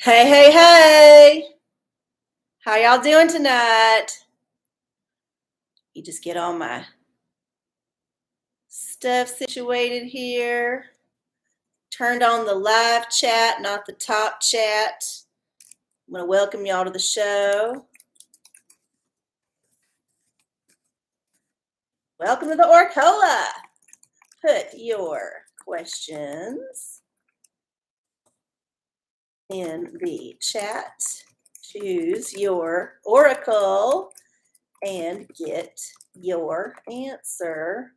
Hey, hey, hey. How y'all doing tonight? You just get all my stuff situated here. Turned on the live chat, not the top chat. I'm going to welcome y'all to the show. Welcome to the OraCola. Put your questions in the chat. Choose your oracle and get your answer.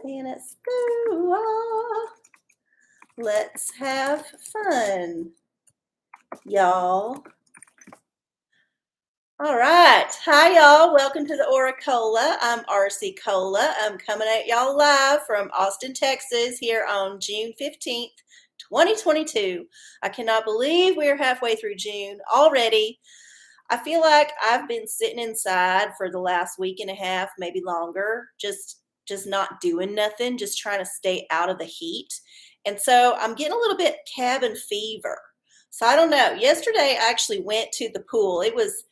And it's let's have fun, y'all. All right. Hi, y'all. Welcome to the OraCola. I'm arcieoracola. I'm coming at y'all live from Austin, Texas, here on June 15th, 2022. I cannot believe we're halfway through June already. I feel like I've been sitting inside for the last week and a half, maybe longer, just not doing nothing, just trying to stay out of the heat. And so I'm getting a little bit cabin fever. So I don't know. Yesterday I actually went to the pool. It was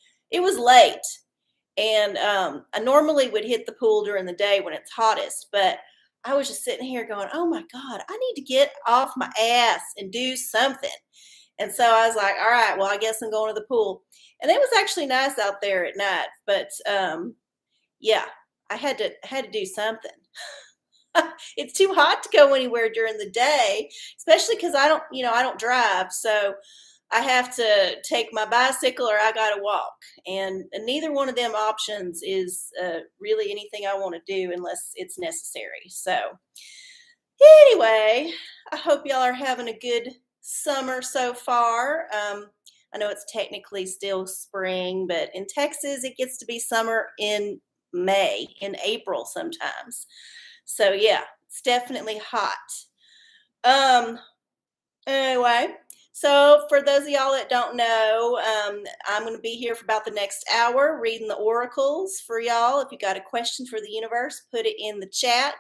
late, and I normally would hit the pool during the day when it's hottest, but I was just sitting here going, oh my God, I need to get off my ass and do something. And so I was like, all right, well, I guess I'm going to the pool. And it was actually nice out there at night, but yeah, I had to do something. It's too hot to go anywhere during the day, especially because I don't drive. So I have to take my bicycle or I got to walk. And neither one of them options is really anything I want to do unless it's necessary. So anyway, I hope y'all are having a good summer so far. I know it's technically still spring, but in Texas, it gets to be summer in May, in April sometimes. So yeah, it's definitely hot. Anyway, so for those of y'all that don't know, I'm going to be here for about the next hour reading the oracles for y'all. If you got a question for the universe, put it in the chat.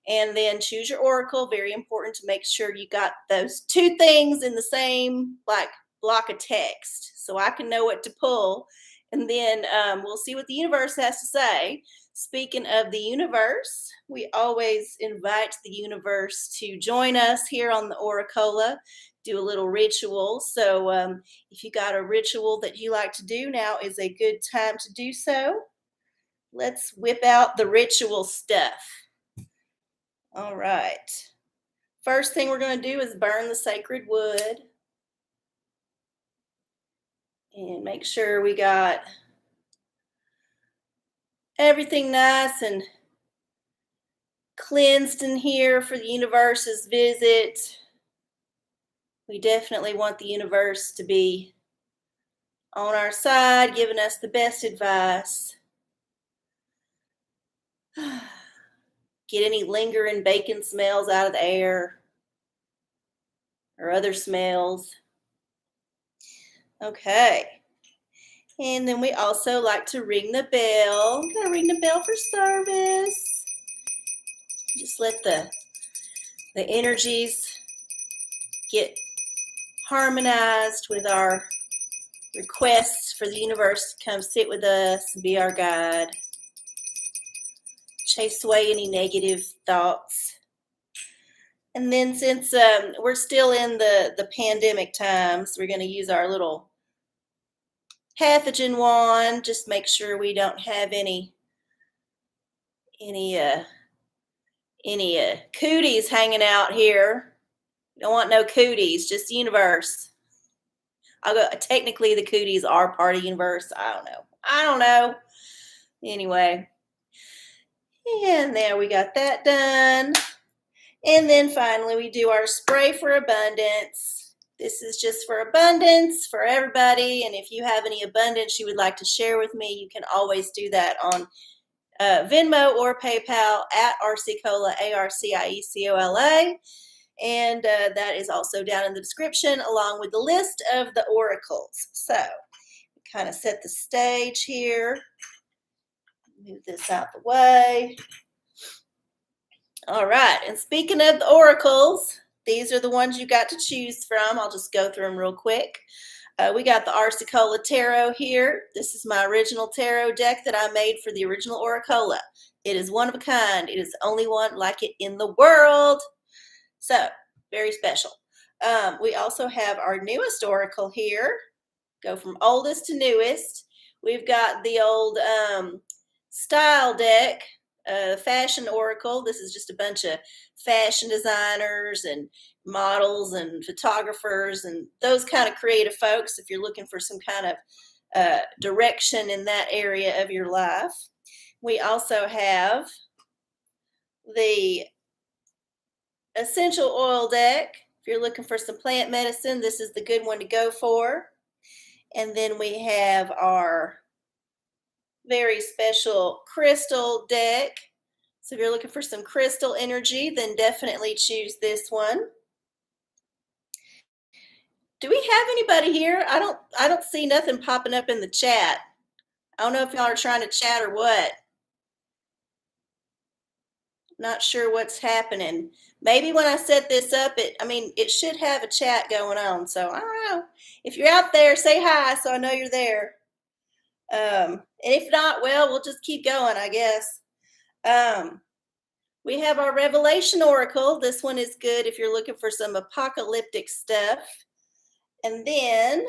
And then choose your oracle. Very important to make sure you got those two things in the same block of text so I can know what to pull. And then we'll see what the universe has to say. Speaking of the universe, we always invite the universe to join us here on the OraCola, do a little ritual. So if you got a ritual that you like to do, now is a good time to do so. Let's whip out the ritual stuff. All right. First thing we're going to do is burn the sacred wood. And make sure we got everything nice and cleansed in here for the universe's visit. We definitely want the universe to be on our side, giving us the best advice. Get any lingering bacon smells out of the air or other smells. Okay. And then we also like to ring the bell. I'm going to ring the bell for service. Just let the energies get harmonized with our requests for the universe to come sit with us and be our guide. Chase away any negative thoughts. And then since we're still in the pandemic times, we're going to use our little pathogen wand. Just make sure we don't have any cooties hanging out here. We don't want no cooties, just the universe. Technically, the cooties are part of the universe. I don't know. Anyway. And there we got that done. And then finally, we do our spray for abundance. This is just for abundance for everybody. And if you have any abundance you would like to share with me, you can always do that on Venmo or PayPal at arcieocola, arciecola. And that is also down in the description along with the list of the oracles. So kind of set the stage here. Move this out the way. All right. And speaking of the oracles, these are the ones you got to choose from. I'll just go through them real quick. We got the arcieoracola tarot here. This is my original tarot deck that I made for the original OraCola. It is one of a kind. It is the only one like it in the world. So, very special. We also have our newest oracle here. Go from oldest to newest. We've got the old style deck, fashion oracle. This is just a bunch of fashion designers and models and photographers and those kind of creative folks if you're looking for some kind of direction in that area of your life. We also have the essential oil deck. If you're looking for some plant medicine, this is the good one to go for. And then we have our very special crystal deck. So if you're looking for some crystal energy, then definitely choose this one. Do we have anybody here? I don't see nothing popping up in the chat. I don't know if y'all are trying to chat or what. Not sure what's happening. Maybe when I set this up, it should have a chat going on. So I don't know. If you're out there, say hi so I know you're there. And if not, well, we'll just keep going, I guess. We have our Revelation Oracle. This one is good if you're looking for some apocalyptic stuff. And then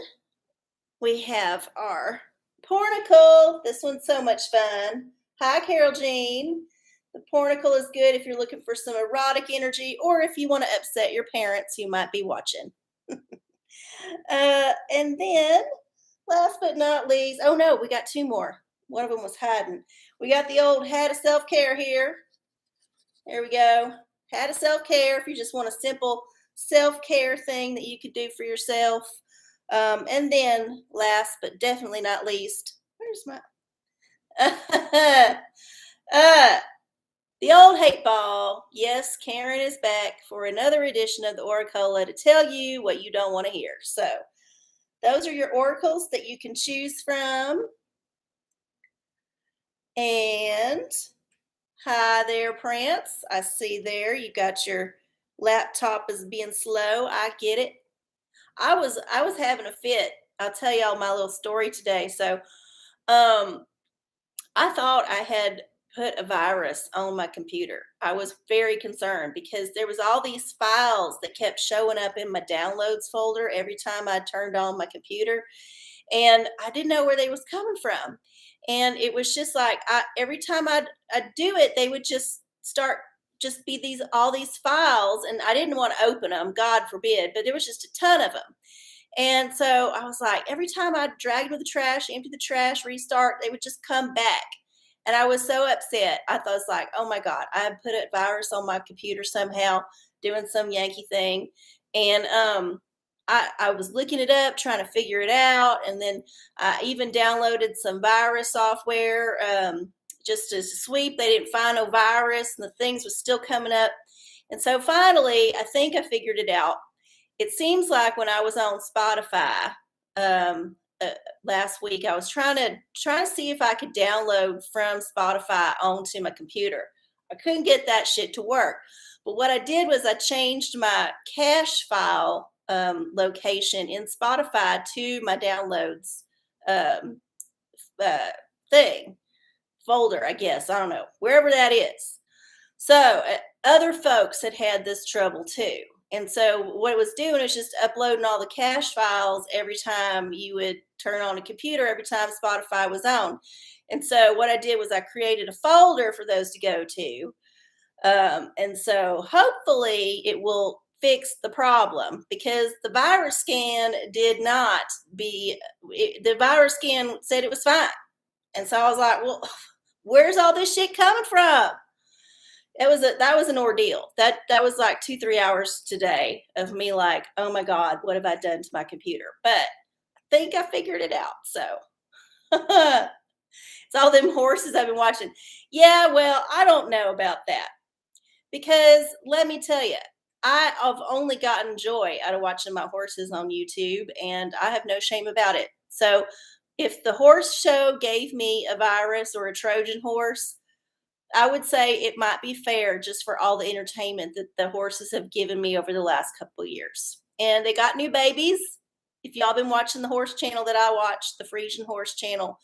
we have our Pornacle. This one's so much fun. Hi, Carol Jean. The Pornacle is good if you're looking for some erotic energy or if you want to upset your parents who might be watching. And then, last but not least, oh no, we got two more. One of them was hiding. We got the old Hat of Self-Care here. There we go. Hat of Self-Care if you just want a simple self-care thing that you could do for yourself. And then, last but definitely not least, where's my... the old hate ball. Yes, Karen is back for another edition of the OraCola to tell you what you don't want to hear. So those are your oracles that you can choose from. And hi there, Prance. I see there you got your laptop is being slow. I get it. I was having a fit. I'll tell y'all my little story today. So I thought I had put a virus on my computer. I was very concerned because there was all these files that kept showing up in my downloads folder every time I turned on my computer, and I didn't know where they was coming from. And it was just like every time I'd do it, they would just be all these files, and I didn't want to open them, God forbid, but there was just a ton of them. And so I was like, every time I dragged them to the trash, empty the trash, restart, they would just come back. And I was so upset. I thought, like, oh my God, I put a virus on my computer somehow, doing some Yankee thing. And I was looking it up, trying to figure it out. And then I even downloaded some virus software just to sweep. They didn't find no virus, and the things was still coming up. And so finally, I think I figured it out. It seems like when I was on Spotify last week, I was trying to see if I could download from Spotify onto my computer. I couldn't get that shit to work. But what I did was I changed my cache file location in Spotify to my downloads folder, I guess. I don't know, wherever that is. So other folks had this trouble too. And so what it was doing is just uploading all the cache files every time you would turn on a computer, every time Spotify was on. And so what I did was I created a folder for those to go to. And so hopefully it will fix the problem, because the virus scan the virus scan said it was fine. And so I was like, well, where's all this shit coming from? That was an ordeal. That was like 2-3 hours today of me like, oh my God, what have I done to my computer? But I think I figured it out. So it's all them horses I've been watching. Yeah, well, I don't know about that, because let me tell you, I've only gotten joy out of watching my horses on YouTube, and I have no shame about it. So if the horse show gave me a virus or a Trojan horse, I would say it might be fair just for all the entertainment that the horses have given me over the last couple of years. And they got new babies. If y'all been watching the horse channel that I watch, the Frisian horse channel,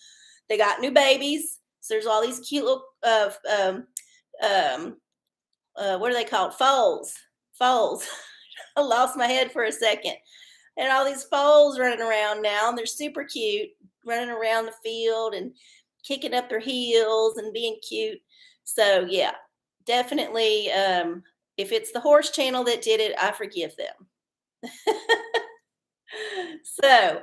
they got new babies. So there's all these cute little um, what are they called? Foals. Foals. I lost my head for a second. And all these foals running around now, and they're super cute, running around the field and kicking up their heels and being cute. So yeah, definitely. If it's the horse channel that did it, I forgive them. So,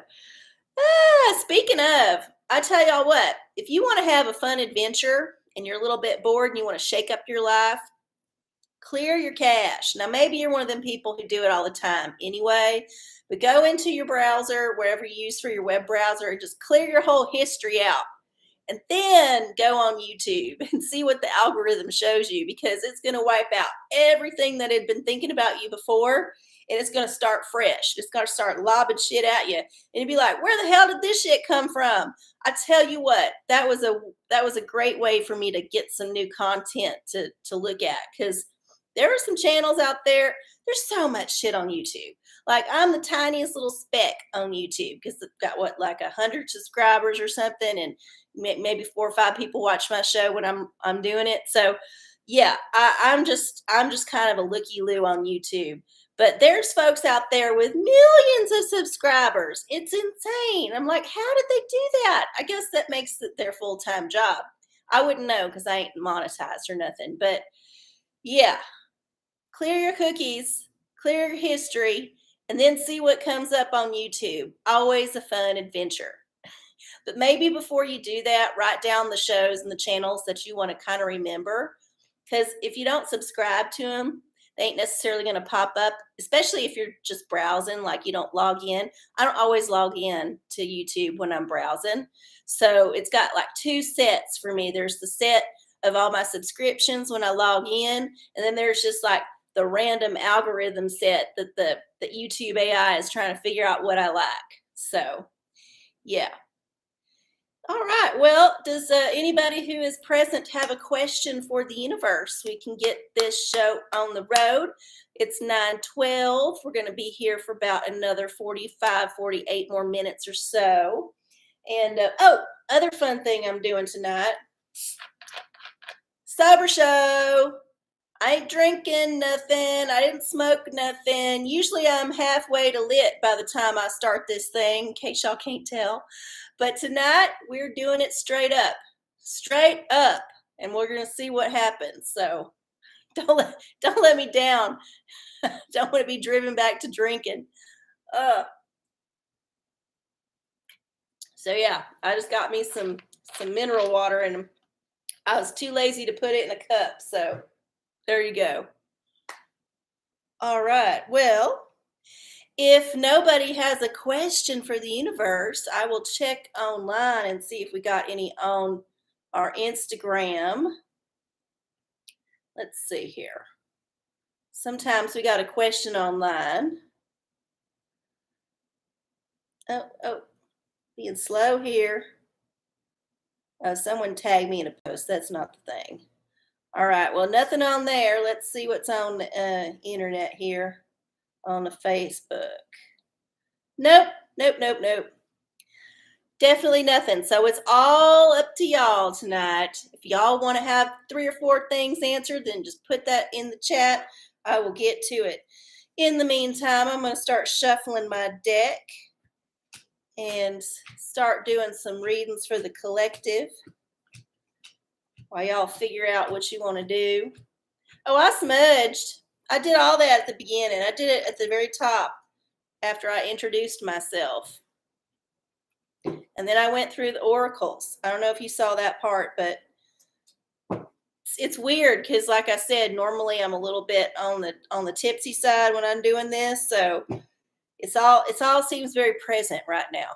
speaking of, I tell y'all what, if you want to have a fun adventure and you're a little bit bored and you want to shake up your life, clear your cache. Now, maybe you're one of them people who do it all the time anyway, but go into your browser, wherever you use for your web browser, and just clear your whole history out. And then go on YouTube and see what the algorithm shows you, because it's going to wipe out everything that had been thinking about you before, and it's going to start fresh. It's going to start lobbing shit at you, and you'd be like, "Where the hell did this shit come from?" I tell you what, that was a great way for me to get some new content to look at, because there are some channels out there. There's so much shit on YouTube. Like, I'm the tiniest little speck on YouTube because I've got what, like 100 subscribers or something, and maybe 4 or 5 people watch my show when I'm doing it. So yeah, I'm just kind of a looky loo on YouTube. But there's folks out there with millions of subscribers. It's insane. I'm like, how did they do that? I guess that makes it their full-time job. I wouldn't know because I ain't monetized or nothing. But yeah, clear your cookies, clear your history, and then see what comes up on YouTube. Always a fun adventure. But maybe before you do that, write down the shows and the channels that you want to kind of remember. Because if you don't subscribe to them, they ain't necessarily going to pop up, especially if you're just browsing, like you don't log in. I don't always log in to YouTube when I'm browsing. So it's got like 2 sets for me. There's the set of all my subscriptions when I log in, and then there's just like the random algorithm set that the YouTube AI is trying to figure out what I like. So yeah. All right. Well, does anybody who is present have a question for the universe? We can get this show on the road. It's 9:12. We're going to be here for about another 45, 48 more minutes or so. And other fun thing I'm doing tonight, sober show. I ain't drinking nothing. I didn't smoke nothing. Usually I'm halfway to lit by the time I start this thing, in case y'all can't tell. But tonight we're doing it straight up, and we're gonna see what happens. So don't let me down. Don't want to be driven back to drinking. So yeah, I just got me some mineral water, and I was too lazy to put it in a cup. So there you go. All right. Well, if nobody has a question for the universe, I will check online and see if we got any on our Instagram. Let's see here. Sometimes we got a question online. Oh, being slow here. Someone tagged me in a post. That's not the thing. All right. Well, nothing on there. Let's see what's on the internet here on the Facebook. Nope. Definitely nothing. So it's all up to y'all tonight. If y'all want to have 3 or 4 things answered, then just put that in the chat. I will get to it. In the meantime, I'm going to start shuffling my deck and start doing some readings for the collective while y'all figure out what you want to do. Oh, I smudged. I did all that at the beginning. I did it at the very top after I introduced myself. And then I went through the oracles. I don't know if you saw that part, but it's weird because, like I said, normally I'm a little bit on the tipsy side when I'm doing this, so it's all seems very present right now.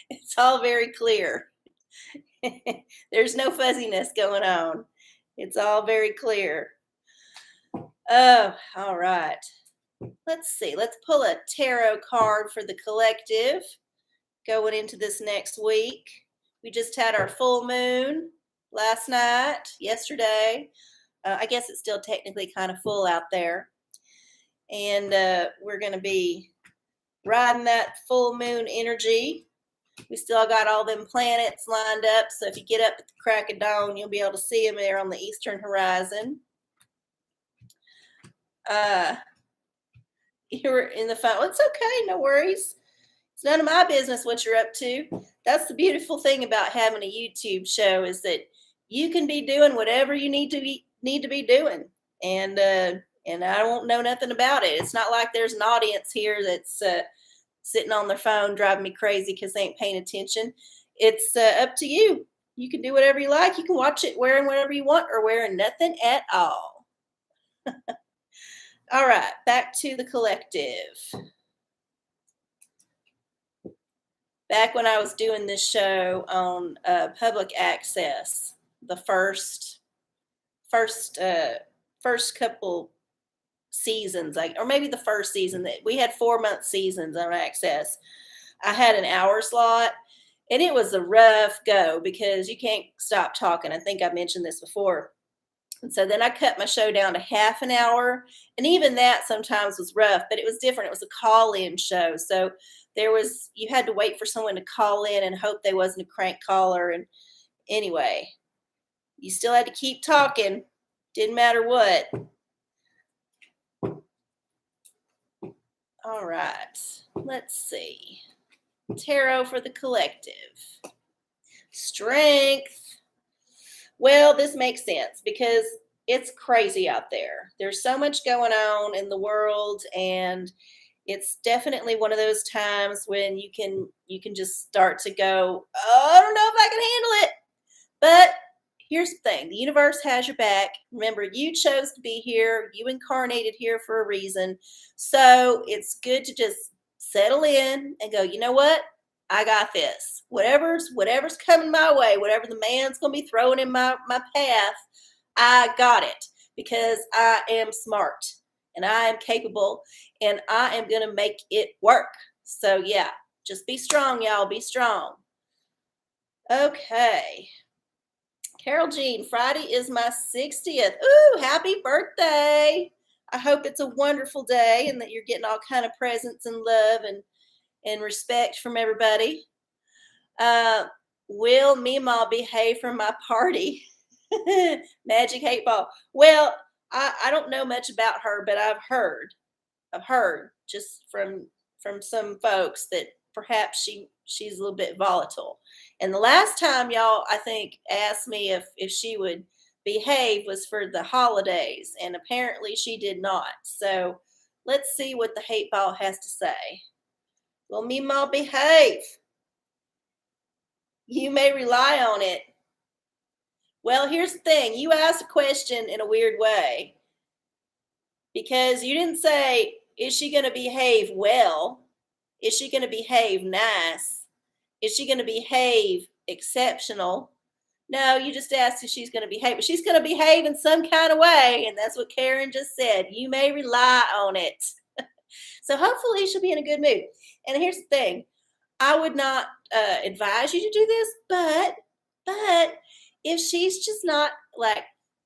It's all very clear. There's no fuzziness going on. It's all very clear. Oh, all right. Let's see. Let's pull a tarot card for the collective going into this next week. We just had our full moon last night, yesterday. I guess it's still technically kind of full out there. And we're going to be riding that full moon energy. We still got all them planets lined up. So if you get up at the crack of dawn, you'll be able to see them there on the eastern horizon. You're in the phone. Well, it's okay. No worries. It's none of my business what you're up to. That's the beautiful thing about having a YouTube show is that you can be doing whatever you need to be doing, and I won't know nothing about it. It's not like there's an audience here that's sitting on their phone driving me crazy because they ain't paying attention. It's up to you. You can do whatever you like. You can watch it wearing whatever you want or wearing nothing at all. All right, back to the collective. Back when I was doing this show on public access, the first couple seasons, like, or maybe the first season, that we had 4-month seasons on access. I had an hour slot, and it was a rough go because you can't stop talking. I think I mentioned this before. And so then I cut my show down to half an hour, and even that sometimes was rough, but it was different. It was a call-in show, so you had to wait for someone to call in and hope they wasn't a crank caller. And anyway, you still had to keep talking, didn't matter what. All right, let's see. Tarot for the collective. Strength. Well, this makes sense because it's crazy out there. There's so much going on in the world, and it's definitely one of those times when you can just start to go, oh, I don't know if I can handle it. But here's the thing. The universe has your back. Remember, you chose to be here. You incarnated here for a reason. So it's good to just settle in and go, you know what? I got this. Whatever's coming my way, whatever the man's going to be throwing in my path, I got it because I am smart and I am capable and I am going to make it work. So yeah, just be strong, y'all. Be strong. Okay. Carol Jean, Friday is my 60th. Ooh, happy birthday. I hope it's a wonderful day and that you're getting all kind of presents and love and respect from everybody. Will Meemaw behave for my party? Magic 8-Ball. Well, I don't know much about her, but I've heard just from some folks that perhaps she's a little bit volatile. And the last time y'all, I think, asked me if she would behave was for the holidays, and apparently she did not. So let's see what the hate ball has to say. Will Meemaw behave? You may rely on it. Well, here's the thing. You asked a question in a weird way because you didn't say, is she going to behave well? Is she going to behave nice? Is she going to behave exceptional? No, you just asked if she's going to behave. But she's going to behave in some kind of way, and that's what Karen just said. You may rely on it. So hopefully she'll be in a good mood. And here's the thing. I would not advise you to do this, but if she's just not like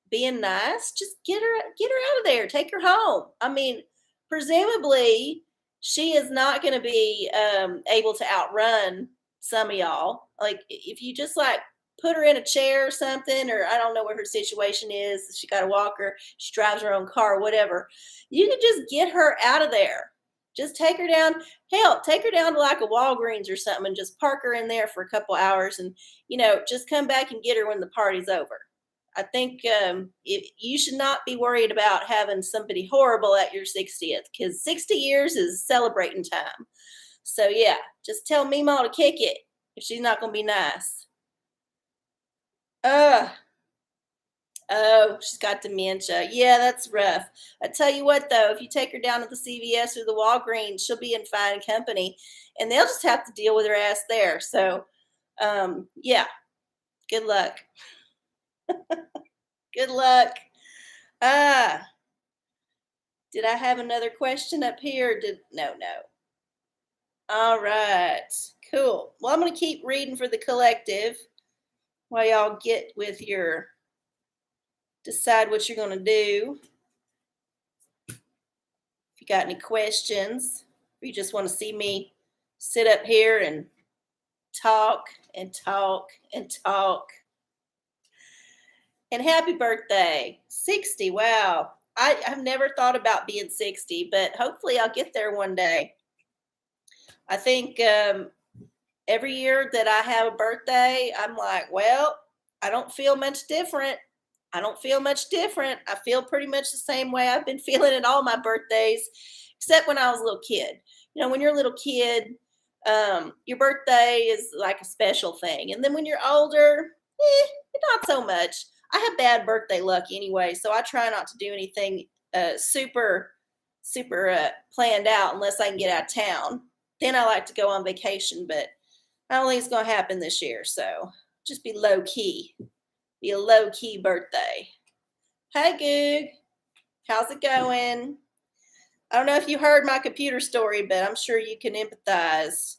being nice, just get her out of there. Take her home. I mean, presumably she is not going to be able to outrun some of y'all. Like if you just like put her in a chair or something, or I don't know what her situation is. She got a walker, she drives her own car, whatever. You can just get her out of there. Just take her down. Hell, take her down to like a Walgreens or something and just park her in there for a couple hours and, just come back and get her when the party's over. I think you should not be worried about having somebody horrible at your 60th because 60 years is celebrating time. So, yeah, just tell Meemaw to kick it if she's not going to be nice. Oh, she's got dementia. Yeah, that's rough. I tell you what, though, if you take her down to the CVS or the Walgreens, she'll be in fine company, and they'll just have to deal with her ass there. So, yeah, good luck. Good luck. Did I have another question up here? No. All right, cool. Well, I'm going to keep reading for the collective. while y'all get with your, decide what you're going to do. If you got any questions, or you just want to see me sit up here and talk and talk and talk. And happy birthday, 60. Wow. I've never thought about being 60, but hopefully I'll get there one day. I think every year that I have a birthday, I'm like, well, I don't feel much different. I don't feel much different. I feel pretty much the same way I've been feeling at all my birthdays, except when I was a little kid. You know, when you're a little kid, your birthday is like a special thing. And then when you're older, not so much. I have bad birthday luck anyway, so I try not to do anything super planned out unless I can get out of town. Then I like to go on vacation, but I don't think it's going to happen this year. So just be low key. Be a low key birthday. Hey, Goog. How's it going? I don't know if you heard my computer story, but I'm sure you can empathize.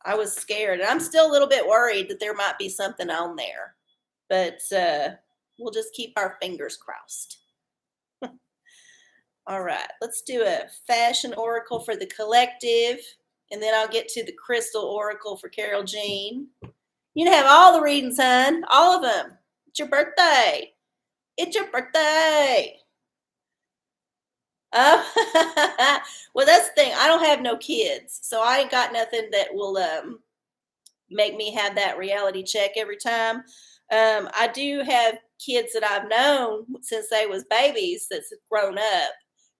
I was scared. And I'm still a little bit worried that there might be something on there. But we'll just keep our fingers crossed. All right. Let's do a fashion oracle for the collective. And then I'll get to the crystal oracle for Carol Jean. You can have all the readings, hon. All of them. It's your birthday. It's your birthday. Oh, well, that's the thing. I don't have no kids, so I ain't got nothing that will make me have that reality check every time. I do have kids that I've known since they was babies that's grown up,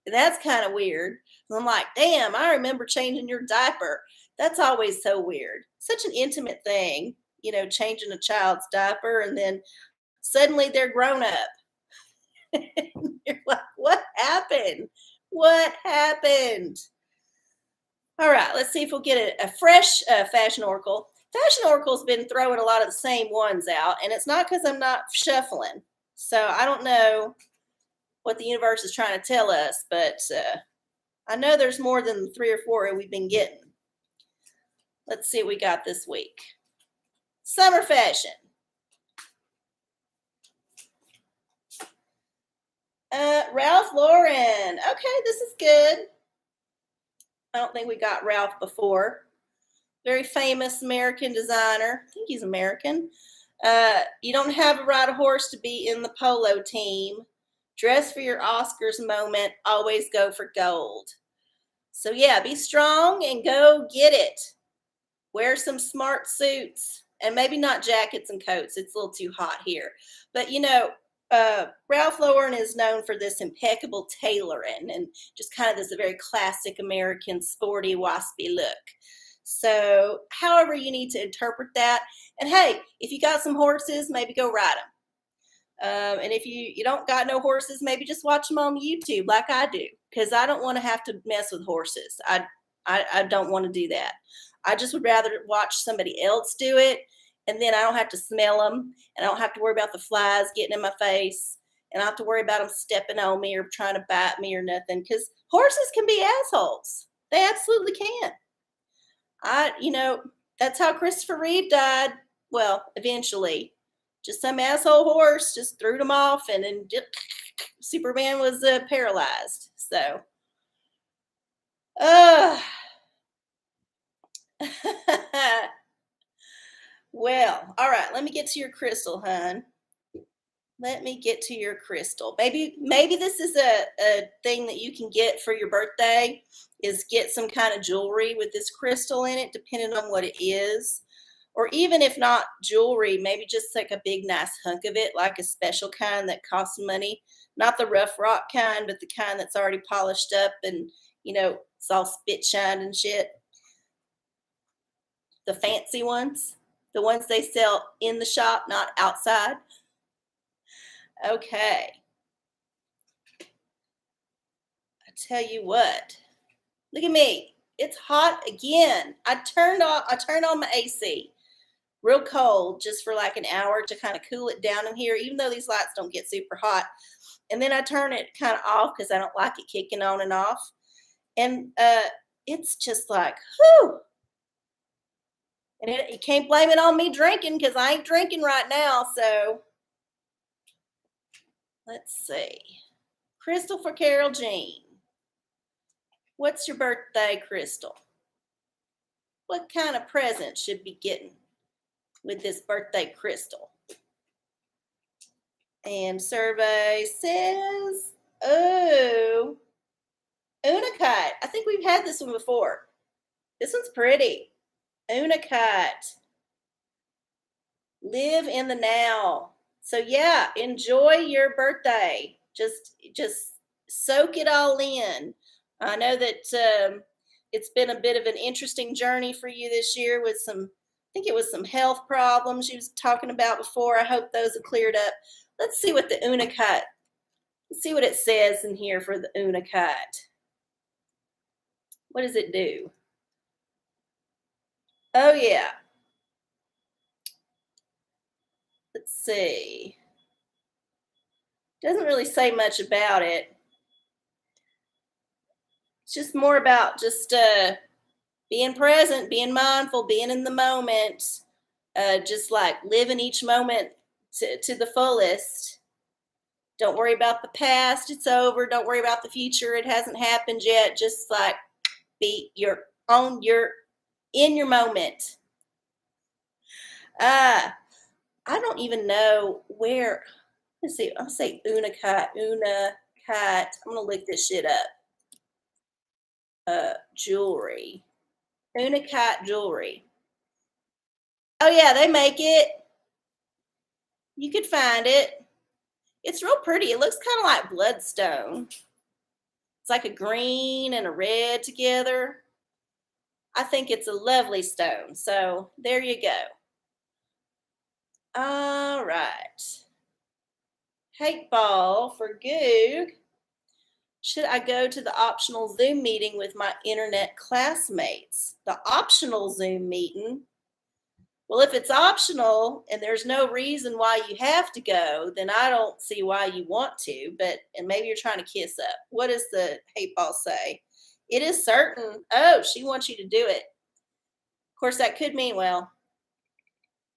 and that's kind of weird. I'm like, damn, I remember changing your diaper. That's always so weird. Such an intimate thing, you know, changing a child's diaper, and then suddenly they're grown up. You're like, what happened? What happened? All right, let's see if we'll get a fresh fashion oracle. Fashion oracle's been throwing a lot of the same ones out, and it's not because I'm not shuffling. So I don't know what the universe is trying to tell us, but I know there's more than 3 or 4 we've been getting. Let's see what we got this week. Summer fashion. Ralph Lauren. Okay, this is good. I don't think we got Ralph before. Very famous American designer. I think he's American. You don't have to ride a horse to be in the polo team. Dress for your Oscars moment. Always go for gold. So yeah, be strong and go get it. Wear some smart suits and maybe not jackets and coats. It's a little too hot here. But you know, Ralph Lauren is known for this impeccable tailoring and just kind of this very classic American sporty waspy look. So however you need to interpret that. And hey, if you got some horses, maybe go ride them. And if you don't got no horses, maybe just watch them on YouTube like I do, because I don't want to have to mess with horses. I don't want to do that. I just would rather watch somebody else do it, and then I don't have to smell them, and I don't have to worry about the flies getting in my face, and I don't have to worry about them stepping on me or trying to bite me or nothing, because horses can be assholes. They absolutely can. That's how Christopher Reeve died. Well, eventually. Just some asshole horse just threw him off, and then Superman was paralyzed. So, well, all right. Let me get to your crystal, hon. Let me get to your crystal. Maybe this is a thing that you can get for your birthday, is get some kind of jewelry with this crystal in it, depending on what it is. Or even if not jewelry, maybe just like a big nice hunk of it, like a special kind that costs money. Not the rough rock kind, but the kind that's already polished up and, it's all spit shined and shit. The fancy ones. The ones they sell in the shop, not outside. Okay. I tell you what. Look at me. It's hot again. I turned on my AC. Real cold, just for like an hour to kind of cool it down in here, even though these lights don't get super hot. And then I turn it kind of off because I don't like it kicking on and off. And it's just like, whew. And you can't blame it on me drinking because I ain't drinking right now. So let's see. Crystal for Carol Jean. What's your birthday, Crystal? What kind of present should be getting with this birthday crystal? And survey says, oh, Unakite. I think we've had this one before. This one's pretty. Unakite. Live in the now. So yeah, enjoy your birthday. Just soak it all in. I know that it's been a bit of an interesting journey for you this year with some, I think it was some health problems you was talking about before. I hope those have cleared up. Let's see what the Unakite, let's see what it says in here for the Unakite. What does it do? Oh yeah. Let's see. Doesn't really say much about it. It's just more about just being present, being mindful, being in the moment, just like living each moment to the fullest. Don't worry about the past, it's over. Don't worry about the future, it hasn't happened yet. Just like be in your moment. I don't even know where. Let's see. I'll say Unakite. I'm gonna look this shit up. Jewelry. Unakite jewelry. Oh yeah, they make it. You could find it. It's real pretty. It looks kind of like bloodstone. It's like a green and a red together. I think it's a lovely stone. So there you go. All right. Hate ball for Goog. Should I go to the optional Zoom meeting with my internet classmates? The optional Zoom meeting? Well, if it's optional and there's no reason why you have to go, then I don't see why you want to, and maybe you're trying to kiss up. What does the hate ball say? It is certain. Oh, she wants you to do it. Of course, that could mean,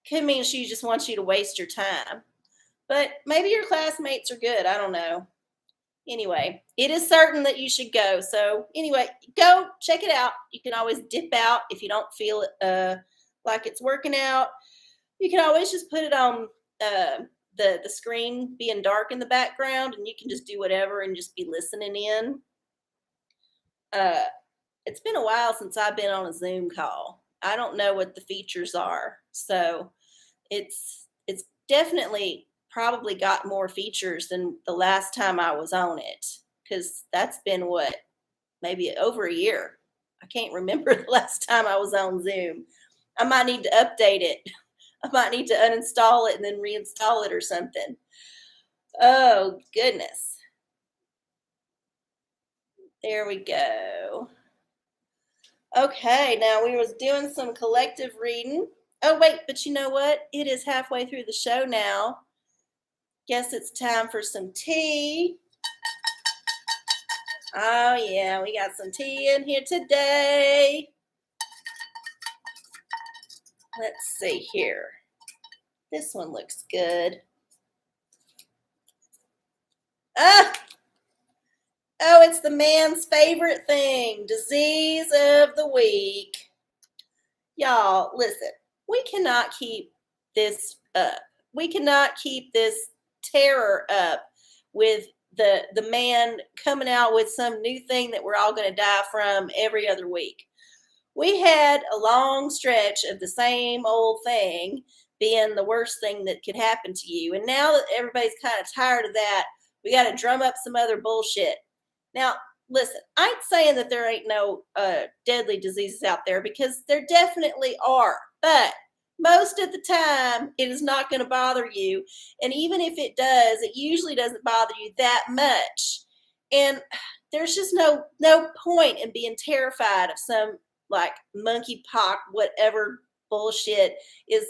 could mean she just wants you to waste your time. But maybe your classmates are good. I don't know. Anyway, it is certain that you should go. So anyway, go check it out. You can always dip out if you don't feel like it's working out. You can always just put it on the screen being dark in the background, and you can just do whatever and just be listening in. It's been a while since I've been on a Zoom call. I don't know what the features are, so it's definitely probably got more features than the last time I was on it, because that's been what, maybe over a year. I can't remember the last time I was on Zoom. I might need to update it. I might need to uninstall it and then reinstall it or something. Oh, goodness. There we go. Okay, now we was doing some collective reading. Oh, wait, but you know what? It is halfway through the show now. Guess it's time for some tea. Oh, yeah, we got some tea in here today. Let's see here. This one looks good. Oh, it's the man's favorite thing, disease of the week. Y'all, listen, we cannot keep this up. We cannot keep this terror up with the man coming out with some new thing that we're all going to die from every other week. We had a long stretch of the same old thing being the worst thing that could happen to you. And now that everybody's kind of tired of that, we got to drum up some other bullshit. Now, listen, I ain't saying that there ain't no deadly diseases out there, because there definitely are. But most of the time, it is not going to bother you. And even if it does, it usually doesn't bother you that much. And there's just no point in being terrified of some like monkeypox, whatever bullshit is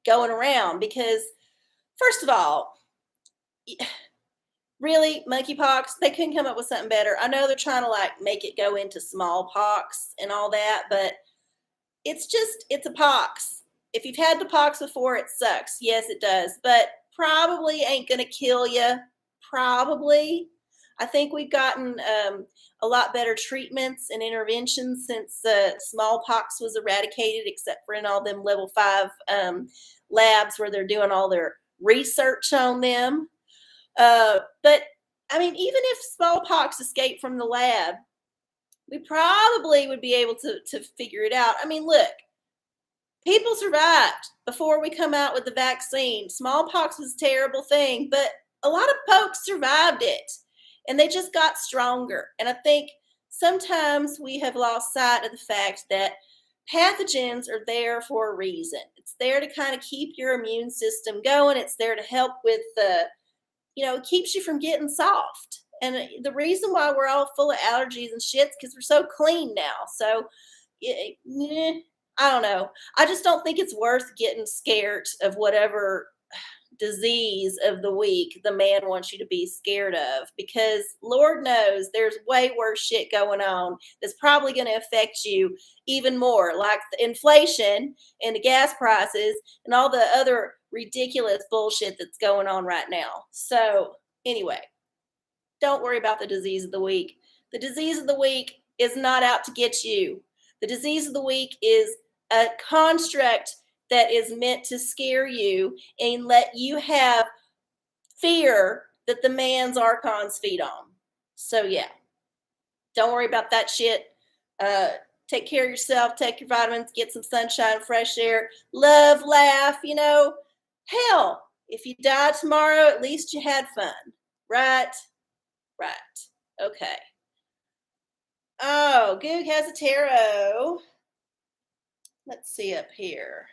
going around. Because first of all, really, monkeypox, they couldn't come up with something better. I know they're trying to like make it go into smallpox and all that, but it's a pox. If you've had the pox before, it sucks. Yes, it does, but probably ain't gonna kill you. Probably. I think we've gotten a lot better treatments and interventions since smallpox was eradicated, except for in all them level 5 labs where they're doing all their research on them. But I mean, even if smallpox escaped from the lab, we probably would be able to figure it out. I mean, look, people survived before we come out with the vaccine. Smallpox was a terrible thing, but a lot of folks survived it and they just got stronger. And I think sometimes we have lost sight of the fact that pathogens are there for a reason. It's there to kind of keep your immune system going. It's there to help with it keeps you from getting soft. And the reason why we're all full of allergies and shits because we're so clean now. So I don't know. I just don't think it's worth getting scared of whatever disease of the week the man wants you to be scared of, because Lord knows there's way worse shit going on that's probably going to affect you even more, like the inflation and the gas prices and all the other ridiculous bullshit that's going on right now. So anyway, don't worry about the disease of the week. The disease of the week is not out to get you. The disease of the week is a construct that is meant to scare you and let you have fear that the man's archons feed on. So yeah, don't worry about that shit. Take care of yourself, take your vitamins, get some sunshine, fresh air, love, laugh, hell, if you die tomorrow, at least you had fun. Right? Okay. Oh, Goog has a tarot. Let's see up here.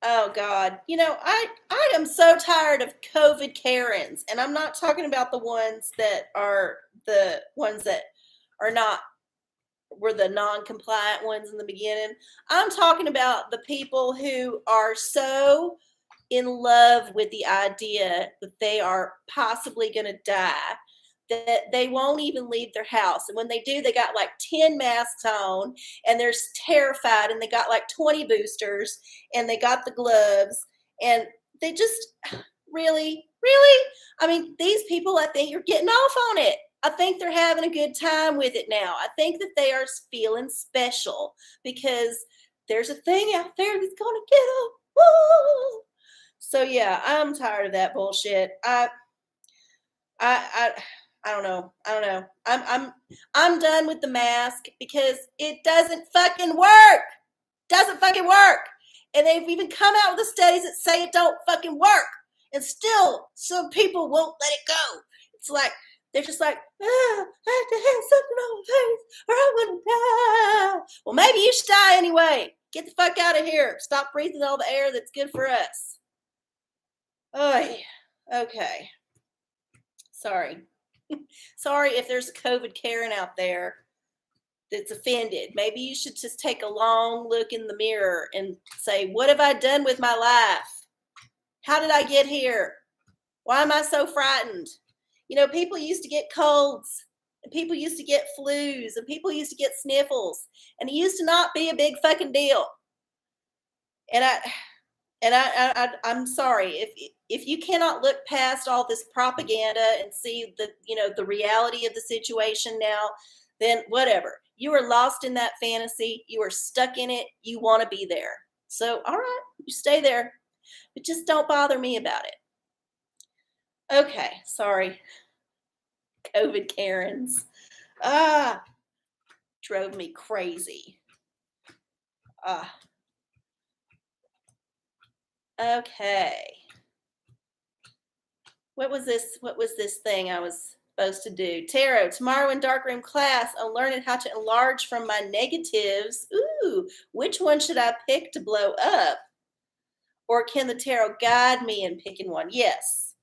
Oh God. I am so tired of COVID Karens, and I'm not talking about the ones that are not were the non-compliant ones in the beginning. I'm talking about the people who are so in love with the idea that they are possibly going to die that they won't even leave their house. And when they do, they got like 10 masks on and they're terrified, and they got like 20 boosters and they got the gloves, and they just really, I mean, these people, I think, are getting off on it. I think they're having a good time with it now. I think that they are feeling special because there's a thing out there that's going to get them. Woo! So yeah, I'm tired of that bullshit. I don't know. I'm done with the mask because it doesn't fucking work. Doesn't fucking work. And they've even come out with the studies that say it don't fucking work. And still, some people won't let it go. It's like they're just like, I have to have something on my face or I wouldn't die. Well, maybe you should die anyway. Get the fuck out of here. Stop breathing all the air that's good for us. Oh, okay. Sorry. Sorry if there's a COVID Karen out there that's offended. Maybe you should just take a long look in the mirror and say, what have I done with my life? How did I get here? Why am I so frightened? People used to get colds, and people used to get flus, and people used to get sniffles, and it used to not be a big fucking deal. And I'm sorry if you cannot look past all this propaganda and see the reality of the situation now, then whatever. You are lost in that fantasy. You are stuck in it. You want to be there. So all right, you stay there, but just don't bother me about it. Okay, sorry. COVID Karens. Drove me crazy. Okay. What was this thing I was supposed to do? Tarot, tomorrow in darkroom class, I'm learning how to enlarge from my negatives. Ooh, which one should I pick to blow up? Or can the tarot guide me in picking one? Yes,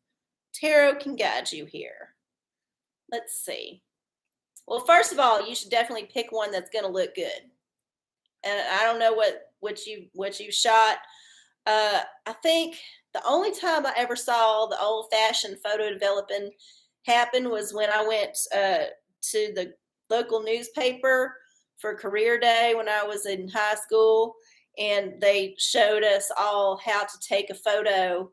tarot can guide you here. Let's see. Well, first of all, you should definitely pick one that's going to look good. And I don't know what you shot. I think the only time I ever saw the old-fashioned photo developing happen was when I went to the local newspaper for career day when I was in high school, and they showed us all how to take a photo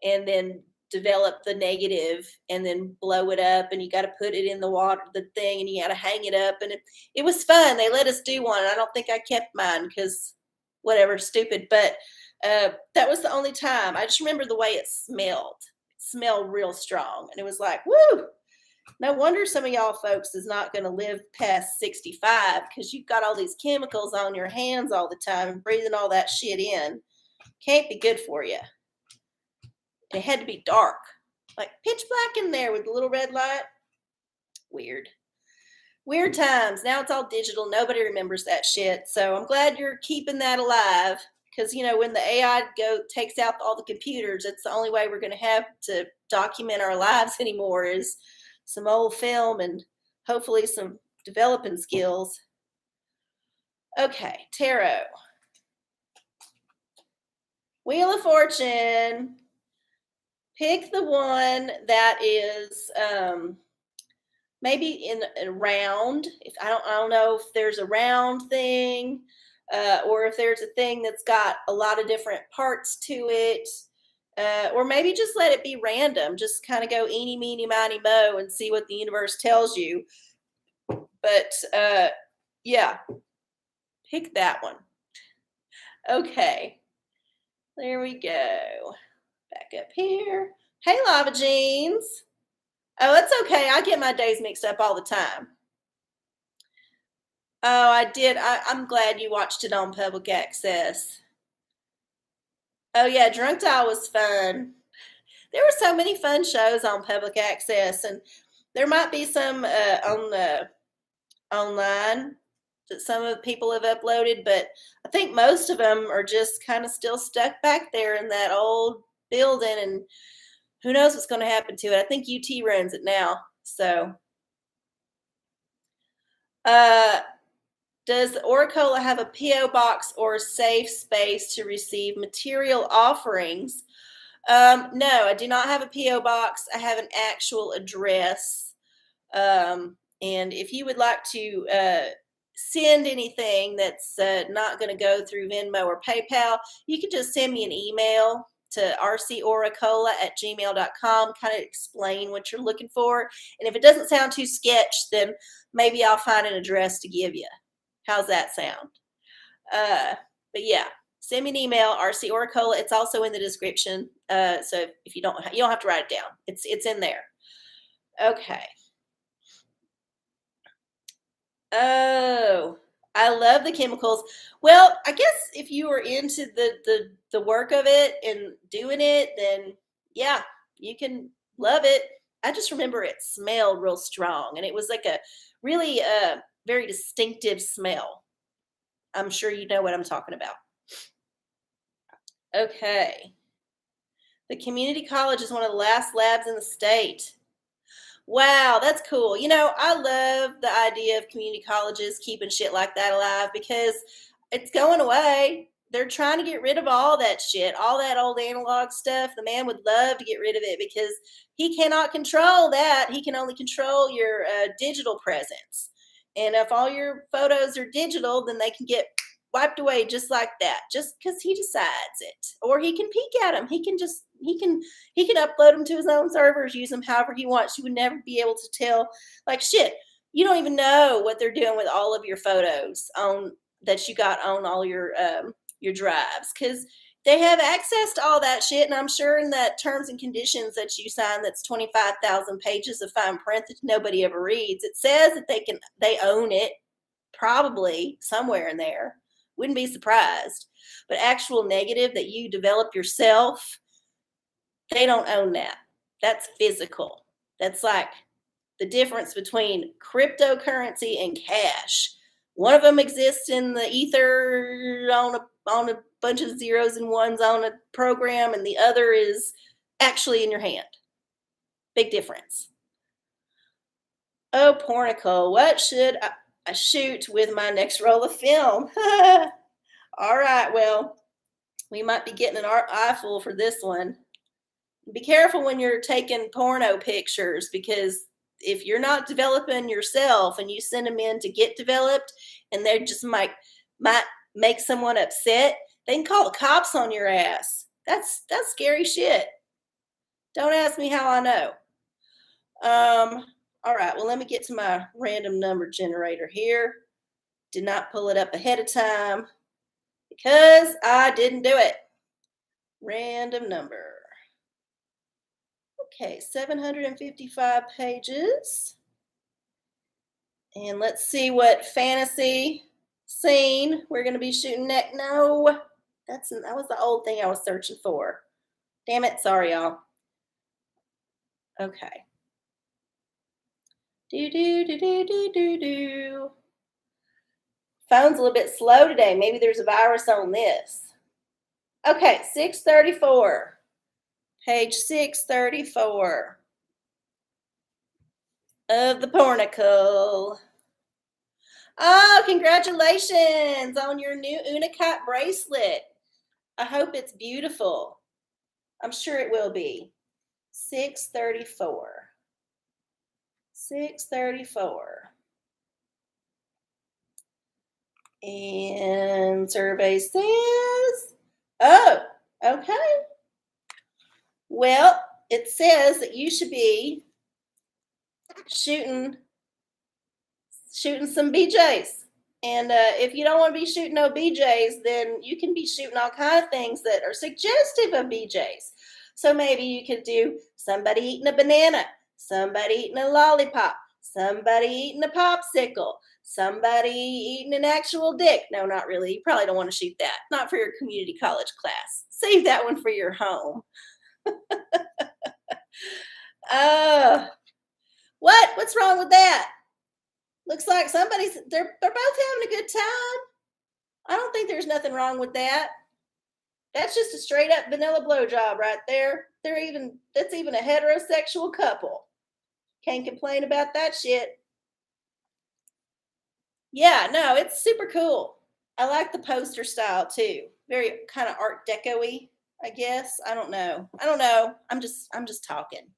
and then develop the negative and then blow it up, and you got to put it in the water, the thing, and you got to hang it up, and it was fun. They let us do one. I don't think I kept mine because whatever, stupid, but that was the only time. I just remember the way it smelled. It smelled real strong, and it was like, woo. No wonder some of y'all folks is not going to live past 65 because you've got all these chemicals on your hands all the time and breathing all that shit in. Can't be good for you. And it had to be dark, like pitch black in there with the little red light. Weird. Weird times. Now it's all digital. Nobody remembers that shit. So I'm glad you're keeping that alive because, you know, when the AI takes out all the computers, it's the only way we're going to have to document our lives anymore is some old film and hopefully some developing skills. Okay, tarot. Wheel of Fortune. Pick the one that is maybe in a round. If I don't know if there's a round thing, or if there's a thing that's got a lot of different parts to it, or maybe just let it be random. Just kind of go eeny, meeny, miny, mo, and see what the universe tells you. But yeah, pick that one. Okay, there we go. Back up here. Hey, Lava Jeans. Oh, it's okay. I get my days mixed up all the time. Oh, I did. I'm glad you watched it on public access. Oh, yeah. Drunk Dial was fun. There were so many fun shows on public access, and there might be some on the online that some of the people have uploaded, but I think most of them are just kind of still stuck back there in that old building, and who knows what's going to happen to it. I think UT runs it now. So, does OraCola have a P.O. box or a safe space to receive material offerings? No, I do not have a P.O. box. I have an actual address. And if you would like to send anything that's not going to go through Venmo or PayPal, you can just send me an email to arcieoracola@gmail.com, kind of explain what you're looking for. And if it doesn't sound too sketch, then maybe I'll find an address to give you. How's that sound? But yeah, send me an email, arcieoracola. It's also in the description. So if you don't have to write it down. It's in there. Okay. Oh, I love the chemicals. Well, I guess if you were into the work of it and doing it, then yeah, you can love it. I just remember it smelled real strong, and it was like a really very distinctive smell. I'm sure you know what I'm talking about. Okay. The community college is one of the last labs in the state. Wow, that's cool. You know, I love the idea of community colleges keeping shit like that alive because it's going away. They're trying to get rid of all that shit, all that old analog stuff. The man would love to get rid of it because he cannot control that. He can only control your digital presence. And if all your photos are digital, then they can get wiped away just like that, just because he decides it. Or he can peek at them. He can upload them to his own servers, use them however he wants. You would never be able to tell. Like shit, you don't even know what they're doing with all of your photos on that you got on all your drives because they have access to all that shit. And I'm sure in that terms and conditions that you sign, that's 25,000 pages of fine print that nobody ever reads. It says that they own it, probably somewhere in there. Wouldn't be surprised. But actual negative that you develop yourself, they don't own that. That's physical. That's like the difference between cryptocurrency and cash. One of them exists in the ether on a bunch of zeros and ones on a program, and the other is actually in your hand. Big difference. Oh, Pornicle, what should I shoot with my next roll of film? All right, well, we might be getting an eyeful for this one. Be careful when you're taking porno pictures because if you're not developing yourself and you send them in to get developed and they just might make someone upset, they can call the cops on your ass. That's scary shit. Don't ask me how I know. All right, well, let me get to my random number generator here. Did not pull it up ahead of time because I didn't do it. Random number. Okay, 755 pages. And let's see what fantasy scene we're going to be shooting next. No, that was the old thing I was searching for. Damn it, sorry, y'all. Okay. Do. Phone's a little bit slow today. Maybe there's a virus on this. Okay, 634. Page 634 of the Pornicle. Oh, congratulations on your new Unicat bracelet. I hope it's beautiful. I'm sure it will be. 634. 634. And survey says, oh, okay. Well, it says that you should be shooting some BJs. And if you don't want to be shooting no BJs, then you can be shooting all kind of things that are suggestive of BJs. So maybe you could do somebody eating a banana, somebody eating a lollipop, somebody eating a popsicle, somebody eating an actual dick. No, not really. You probably don't want to shoot that. Not for your community college class. Save that one for your home. What's wrong with that? Looks like they're both having a good time. I don't think there's nothing wrong with that. That's just a straight up vanilla blowjob right there. That's even a heterosexual couple. Can't complain about that shit. Yeah, no, it's super cool. I like the poster style too. Very kind of Art Deco-y, I guess. I don't know. I'm just talking.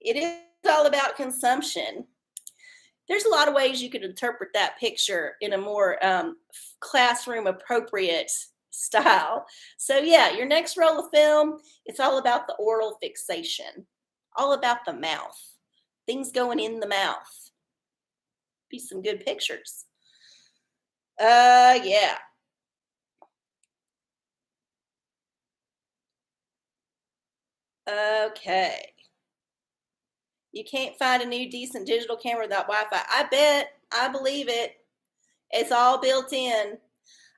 It is all about consumption. There's a lot of ways you could interpret that picture in a more classroom appropriate style. So yeah, your next roll of film, it's all about the oral fixation, all about the mouth, things going in the mouth. Be some good pictures. Yeah. Okay. You can't find a new decent digital camera without Wi-Fi. I bet. I believe it. It's all built in.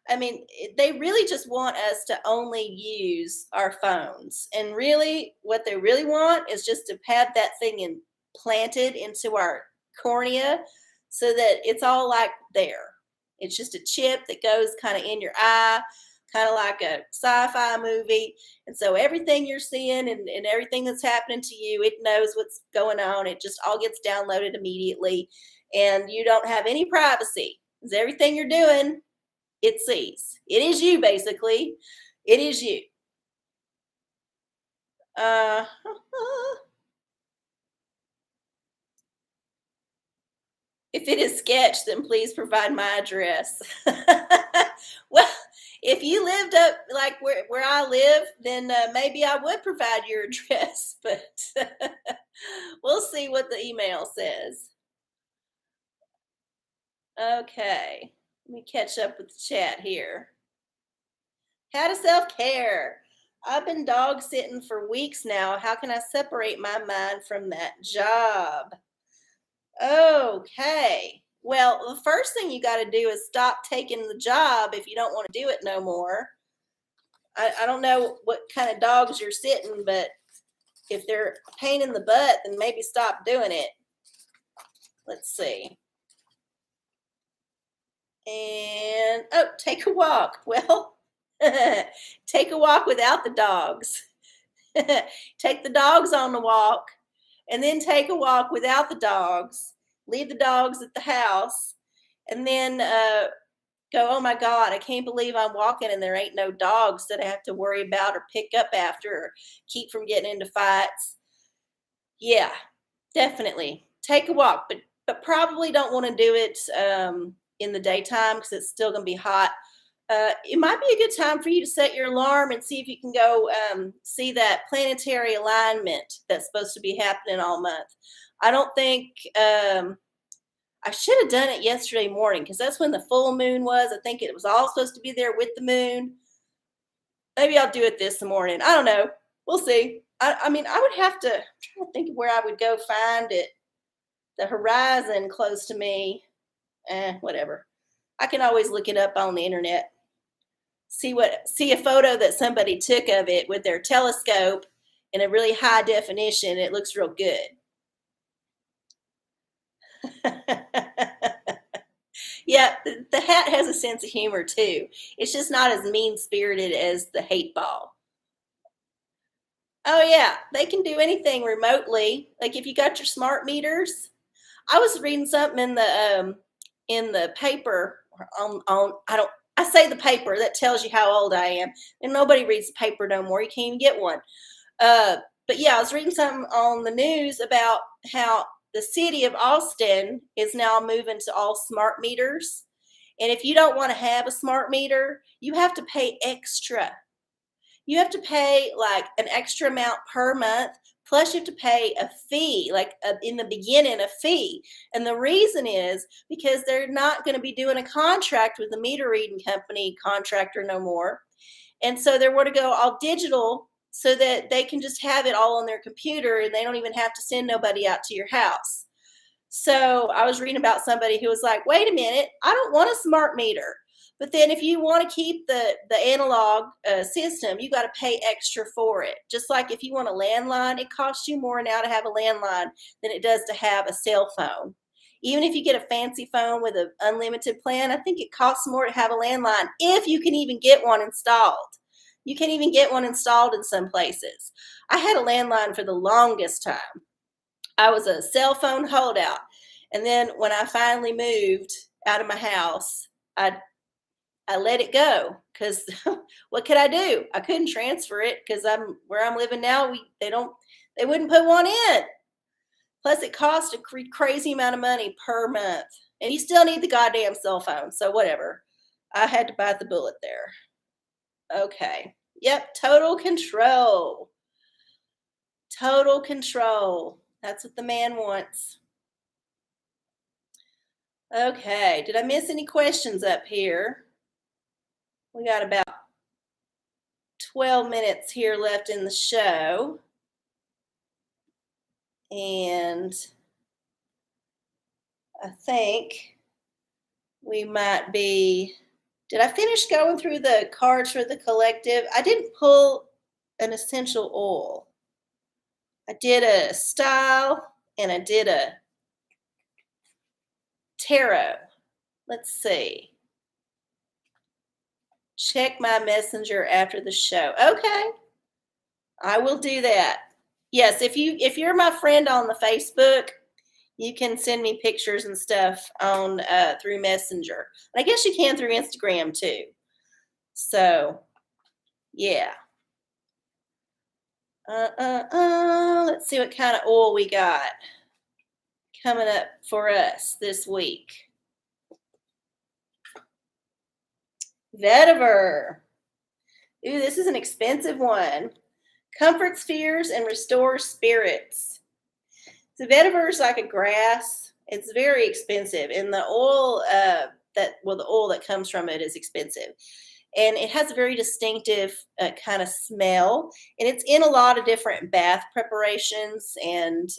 I mean, they really just want us to only use our phones. And really, what they really want is just to have that thing implanted into our cornea so that it's all like there. It's just a chip that goes kind of in your eye, kind of like a sci-fi movie. And so everything you're seeing and everything that's happening to you, it knows what's going on. It just all gets downloaded immediately. And you don't have any privacy. Because everything you're doing, it sees. It is you, basically. It is you. If it is sketch, then please provide my address. Well, if you lived up like where I live, then maybe I would provide your address, but we'll see what the email says. Okay, let me catch up with the chat here. How to self-care. I've been dog sitting for weeks now. How can I separate my mind from that job? Okay. Well, the first thing you got to do is stop taking the job if you don't want to do it no more. I don't know what kind of dogs you're sitting, but if they're a pain in the butt, then maybe stop doing it. Let's see. And, take a walk. Well, take a walk without the dogs. Take the dogs on the walk and then take a walk without the dogs. Leave the dogs at the house and then go, oh my God, I can't believe I'm walking and there ain't no dogs that I have to worry about or pick up after or keep from getting into fights. Yeah, definitely. take a walk, but probably don't want to do it in the daytime because it's still going to be hot. It might be a good time for you to set your alarm and see if you can go see that planetary alignment that's supposed to be happening all month. I don't think I should have done it yesterday morning because that's when the full moon was. I think it was all supposed to be there with the moon. Maybe I'll do it this morning. I don't know. We'll see. I mean, I would have to, I'm trying to think of where I would go find it. The horizon close to me. Whatever. I can always look it up on the internet. See a photo that somebody took of it with their telescope in a really high definition. It looks real good. Yeah, the hat has a sense of humor too. It's just not as mean spirited as the hate ball. Oh yeah, they can do anything remotely. Like if you got your smart meters. I was reading something in the paper on I say the paper that tells you how old I am, and nobody reads the paper no more. You can't even get one. Uh, but yeah, I was reading something on the news about how the city of Austin is now moving to all smart meters. And if you don't want to have a smart meter, you have to pay extra. You have to pay like an extra amount per month. Plus, you have to pay a fee, like in the beginning, a fee. And the reason is because they're not going to be doing a contract with the meter reading company contractor no more. And so they want to go all digital so that they can just have it all on their computer and they don't even have to send nobody out to your house. So I was reading about somebody who was like, wait a minute, I don't want a smart meter. But then if you want to keep the analog system, you got to pay extra for it. Just like if you want a landline, it costs you more now to have a landline than it does to have a cell phone. Even if you get a fancy phone with an unlimited plan, I think it costs more to have a landline if you can even get one installed. You can even get one installed in some places. I had a landline for the longest time. I was a cell phone holdout. And then when I finally moved out of my house, I let it go because what could I do? I couldn't transfer it because I'm where I'm living now. They wouldn't put one in. Plus, it costs a crazy amount of money per month, and you still need the goddamn cell phone. So whatever, I had to bite the bullet there. Okay. Yep. Total control. Total control. That's what the man wants. Okay. Did I miss any questions up here? We got about 12 minutes here left in the show. And I think we might be. Did I finish going through the cards for the collective? I didn't pull an essential oil. I did a style and I did a tarot. Let's see. Check my messenger after the show. Okay. I will do that. Yes, if you're my friend on the Facebook, you can send me pictures and stuff on through Messenger. I guess you can through Instagram too. So, yeah. Let's see what kind of oil we got coming up for us this week. Vetiver. Ooh, this is an expensive one. Comfort spheres and restores spirits. So vetiver is like a grass. It's very expensive, and the oil the oil that comes from it is expensive, and it has a very distinctive kind of smell, and it's in a lot of different bath preparations, and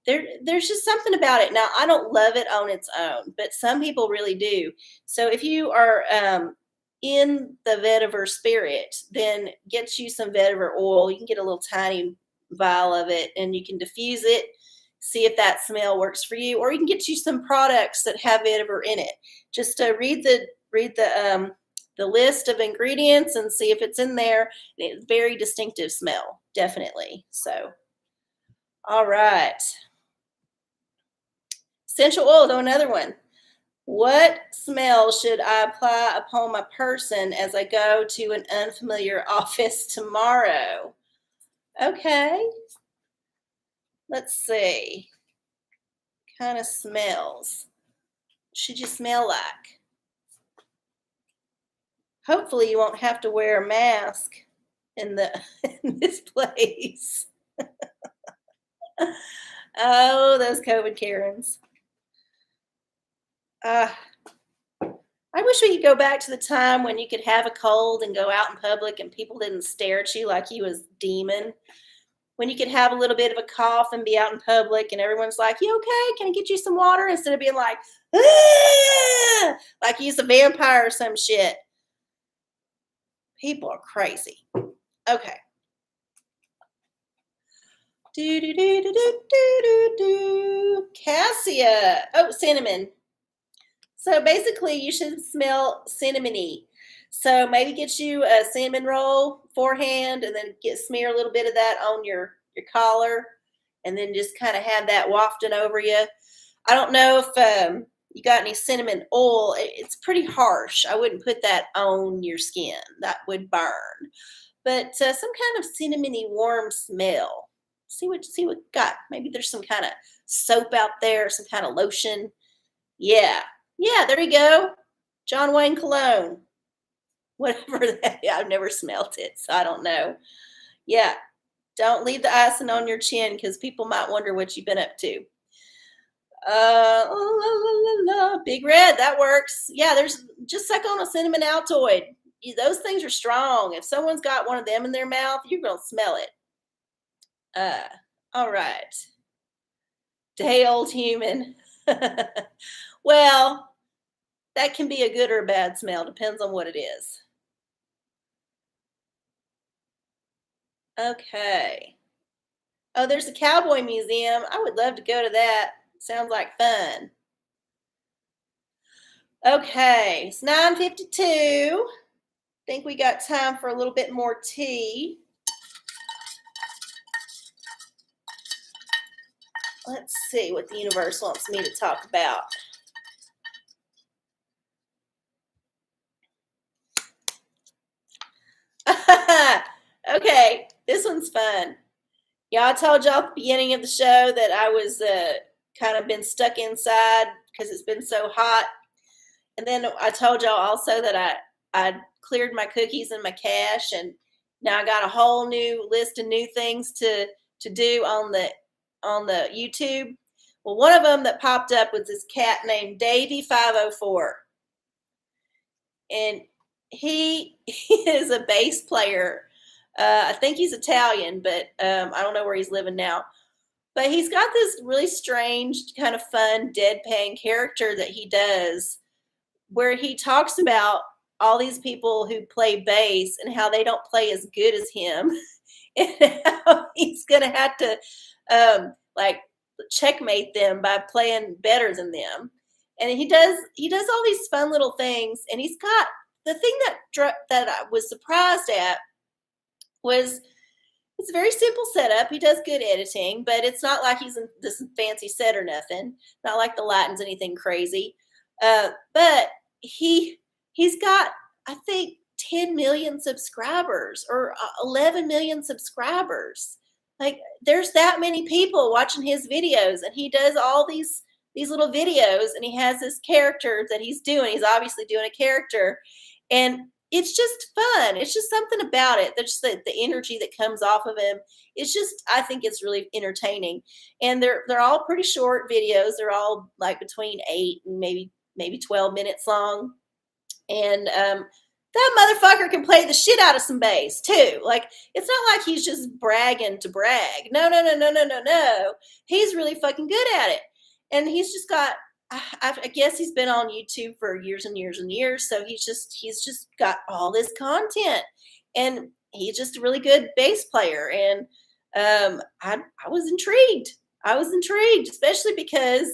there's just something about it. Now, I don't love it on its own, but some people really do. So if you are in the vetiver spirit, then get you some vetiver oil. You can get a little tiny vial of it and you can diffuse it, see if that smell works for you, or you can get you some products that have vetiver in it. Just read the list of ingredients and see if it's in there. It's very distinctive smell, definitely. So, all right. Essential oil, though, another one. What smell should I apply upon my person as I go to an unfamiliar office tomorrow? Okay. Let's see. kind of smells? Should you smell like? Hopefully you won't have to wear a mask in the in this place. Oh, those COVID Karens. Uh, I wish we could go back to the time when you could have a cold and go out in public and people didn't stare at you like you was demon. When you could have a little bit of a cough and be out in public and everyone's like, "You okay? Can I get you some water?" Instead of being like, "Ah!" Like you's a vampire or some shit. People are crazy. Okay. Do do do do do do do. Cassia. Oh, cinnamon. So basically, you should smell cinnamony. So maybe get you a cinnamon roll beforehand, and then smear a little bit of that on your collar, and then just kind of have that wafting over you. I don't know if you got any cinnamon oil. It's pretty harsh. I wouldn't put that on your skin. That would burn. But some kind of cinnamony warm smell. See what got. Maybe there's some kind of soap out there, some kind of lotion. Yeah. Yeah, there you go. John Wayne cologne. Whatever that is. I've never smelt it, so I don't know. Yeah. Don't leave the icing on your chin because people might wonder what you've been up to. Big Red, that works. Yeah, there's just suck on a cinnamon Altoid. Those things are strong. If someone's got one of them in their mouth, you're gonna smell it. All right. Day old human. Well, that can be a good or a bad smell, depends on what it is. Okay. Oh, there's a cowboy museum. I would love to go to that. Sounds like fun. Okay, it's 9:52. Think we got time for a little bit more tea. Let's see what the universe wants me to talk about. Okay, this one's fun. Yeah, I told y'all at the beginning of the show that I was kind of been stuck inside because it's been so hot. And then I told y'all also that I cleared my cookies and my cache, and now I got a whole new list of new things to do on the YouTube. Well, one of them that popped up was this cat named Davy 504, and he is a bass player. I think he's Italian, but I don't know where he's living now. But he's got this really strange, kind of fun, deadpan character that he does, where he talks about all these people who play bass and how they don't play as good as him, and how he's gonna have to like checkmate them by playing better than them. And he does all these fun little things, and he's got the thing that I was surprised at was it's a very simple setup. He does good editing, but it's not like he's in this fancy set or nothing. Not like the lighting's anything crazy. But he's got, I think, 10 million subscribers or 11 million subscribers. Like there's that many people watching his videos, and he does all these little videos, and he has this character that he's doing. He's obviously doing a character, and it's just fun. It's just something about it. There's the energy that comes off of him. It's just, I think it's really entertaining. And they're all pretty short videos. They're all like between 8 and maybe 12 minutes long. And that motherfucker can play the shit out of some bass too. Like it's not like he's just bragging to brag. No. He's really fucking good at it. And he's just got, I guess he's been on YouTube for years and years and years. So he's just got all this content, and he's just a really good bass player. And I was intrigued. Especially because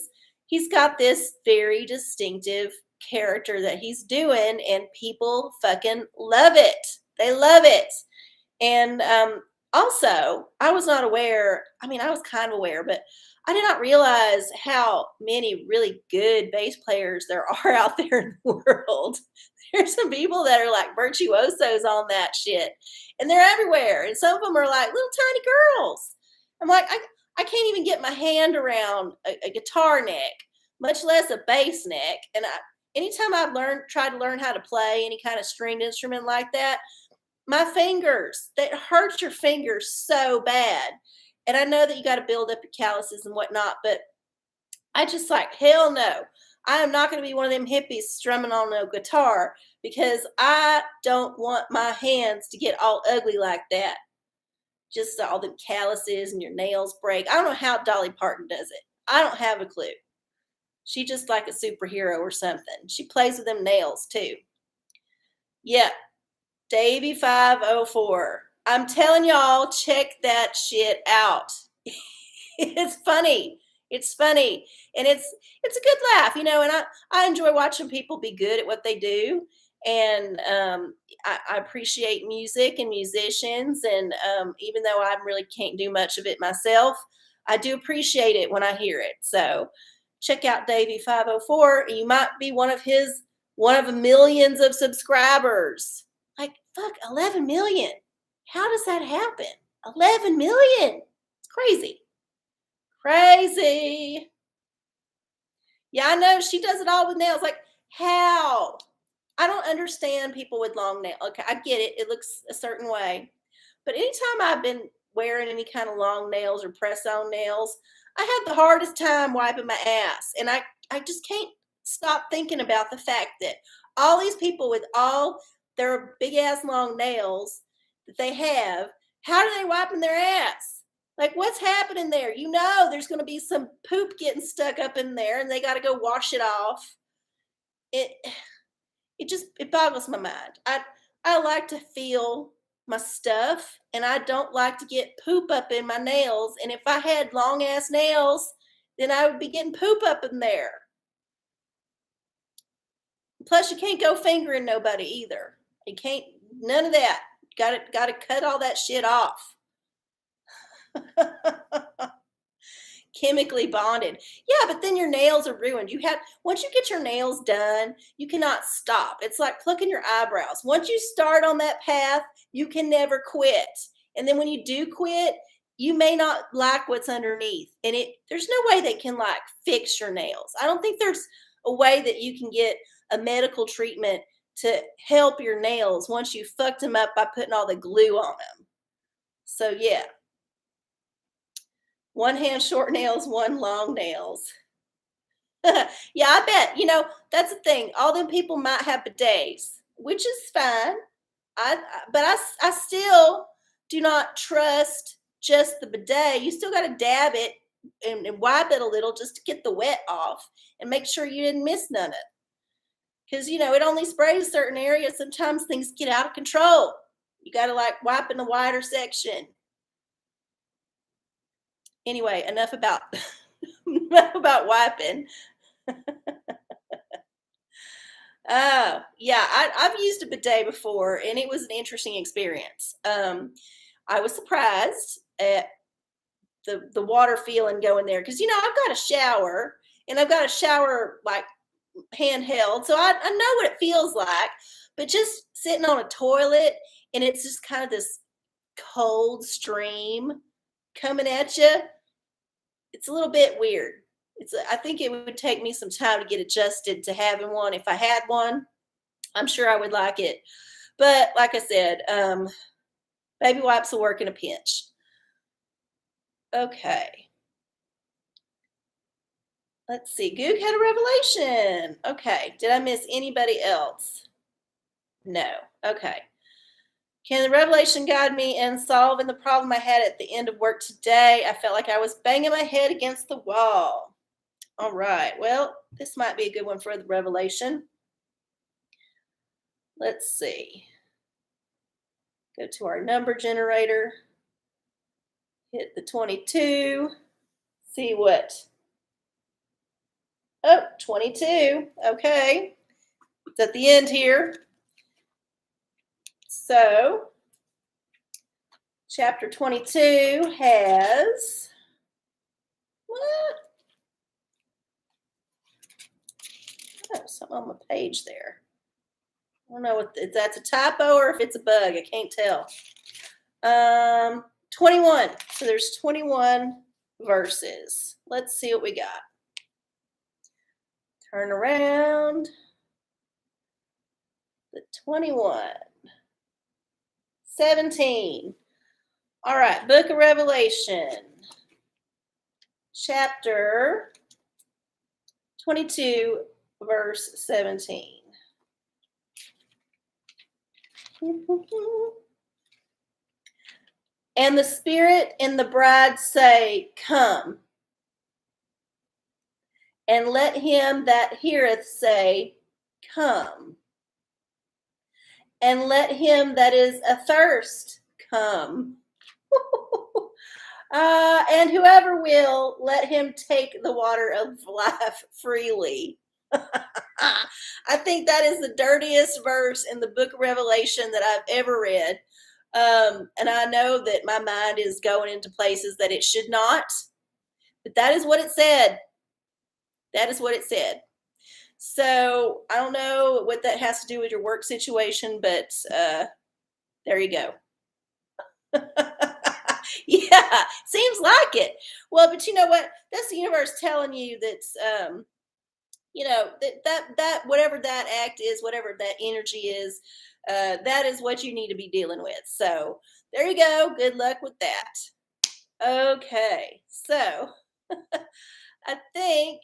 he's got this very distinctive character that he's doing, and people fucking love it. They love it. And also, I was not aware. I mean, I was kind of aware, but I did not realize how many really good bass players there are out there in the world. There's some people that are like virtuosos on that shit, and they're everywhere. And some of them are like little tiny girls. I'm like, I can't even get get my hand around a guitar neck, much less a bass neck. And anytime I've tried to learn how to play any kind of stringed instrument like that, my fingers, that hurts your fingers so bad. And I know that you got to build up your calluses and whatnot, but I just like, hell no. I am not going to be one of them hippies strumming on a guitar because I don't want my hands to get all ugly like that. Just all the calluses and your nails break. I don't know how Dolly Parton does it. I don't have a clue. She just like a superhero or something. She plays with them nails too. Yeah, Davy 504. I'm telling y'all, check that shit out. It's funny. It's funny. And it's a good laugh, you know, and I enjoy watching people be good at what they do. And I appreciate music and musicians. And even though I really can't do much of it myself, I do appreciate it when I hear it. So check out Davey 504. You might be one of millions of subscribers. Like, fuck, 11 million. How does that happen? 11 million. It's crazy. Crazy. Yeah, I know. She does it all with nails. Like, how? I don't understand people with long nails. Okay, I get it. It looks a certain way. But anytime I've been wearing any kind of long nails or press-on nails, I have the hardest time wiping my ass. And I just can't stop thinking about the fact that all these people with all their big-ass long nails that they have, how are they wiping their ass? Like, what's happening there? You know there's going to be some poop getting stuck up in there, and they got to go wash it off. It boggles my mind. I like to feel my stuff, and I don't like to get poop up in my nails. And if I had long ass nails, then I would be getting poop up in there. Plus, you can't go fingering nobody either. You can't, none of that. Got to cut all that shit off. Chemically bonded. Yeah, but then your nails are ruined. Once you get your nails done, you cannot stop. It's like plucking your eyebrows. Once you start on that path, you can never quit. And then when you do quit, you may not like what's underneath. And there's no way they can like fix your nails. I don't think there's a way that you can get a medical treatment to help your nails once you fucked them up by putting all the glue on them. So yeah. One hand short nails, one long nails. Yeah, I bet. You know, that's the thing. All them people might have bidets, which is fine. But I still do not trust just the bidet. You still got to dab it and wipe it a little just to get the wet off and make sure you didn't miss none of it. Because, you know, it only sprays certain areas. Sometimes things get out of control. You got to like wipe in the wider section. Anyway, enough about wiping. Oh, yeah, I've used a bidet before, and it was an interesting experience. I was surprised at the water feeling going there because, you know, I've got a shower, and I've got a shower like handheld, so I know what it feels like. But just sitting on a toilet, and it's just kind of this cold stream coming at you, it's a little bit weird. I think it would take me some time to get adjusted to having one. If I had one, I'm sure I would like it. But like I said, baby wipes will work in a pinch. Okay. Let's see. Goog had a revelation. Okay. Did I miss anybody else? No. Okay. Can the revelation guide me in solving the problem I had at the end of work today? I felt like I was banging my head against the wall. All right. Well, this might be a good one for the revelation. Let's see. Go to our number generator. Hit the 22. See what. Oh, 22. Okay. It's at the end here. So, chapter 22 has what? Oh, something on the page there. I don't know if that's a typo or if it's a bug. I can't tell. 21. So there's 21 verses. Let's see what we got. Turn around. The 21. 17. All right, Book of Revelation, chapter 22, verse 17. And the Spirit and the bride say, Come. And let him that heareth say, Come. And let him that is athirst come. And whoever will, let him take the water of life freely. I think that is the dirtiest verse in the book of Revelation that I've ever read. And I know that my mind is going into places that it should not, but that is what it said. That is what it said. So I don't know what that has to do with your work situation, but there you go. Yeah, seems like it. Well, but you know what? That's the universe telling you that's that whatever that act is, whatever that energy is, that is what you need to be dealing with. So there you go. Good luck with that. Okay, so I think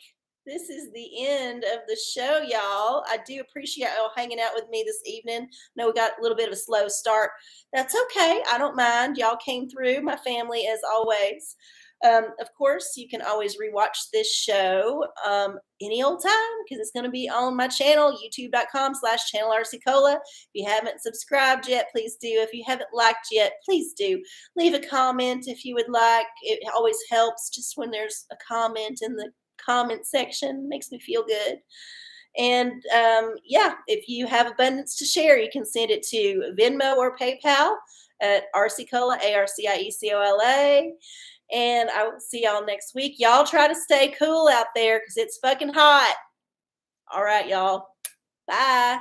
this is the end of the show, y'all. I do appreciate y'all hanging out with me this evening. I know we got a little bit of a slow start. That's okay. I don't mind. Y'all came through, my family, as always. Of course, you can always rewatch this show any old time because it's going to be on my channel, youtube.com/channel arcieoracola. If you haven't subscribed yet, please do. If you haven't liked yet, please do. Leave a comment if you would like. It always helps just when there's a comment in the comment section. Makes me feel good. And yeah, if you have abundance to share, you can send it to Venmo or PayPal at arcieocola, ARCIECOLA. And I will see y'all next week. Y'all try to stay cool out there because it's fucking hot. All right, y'all. Bye.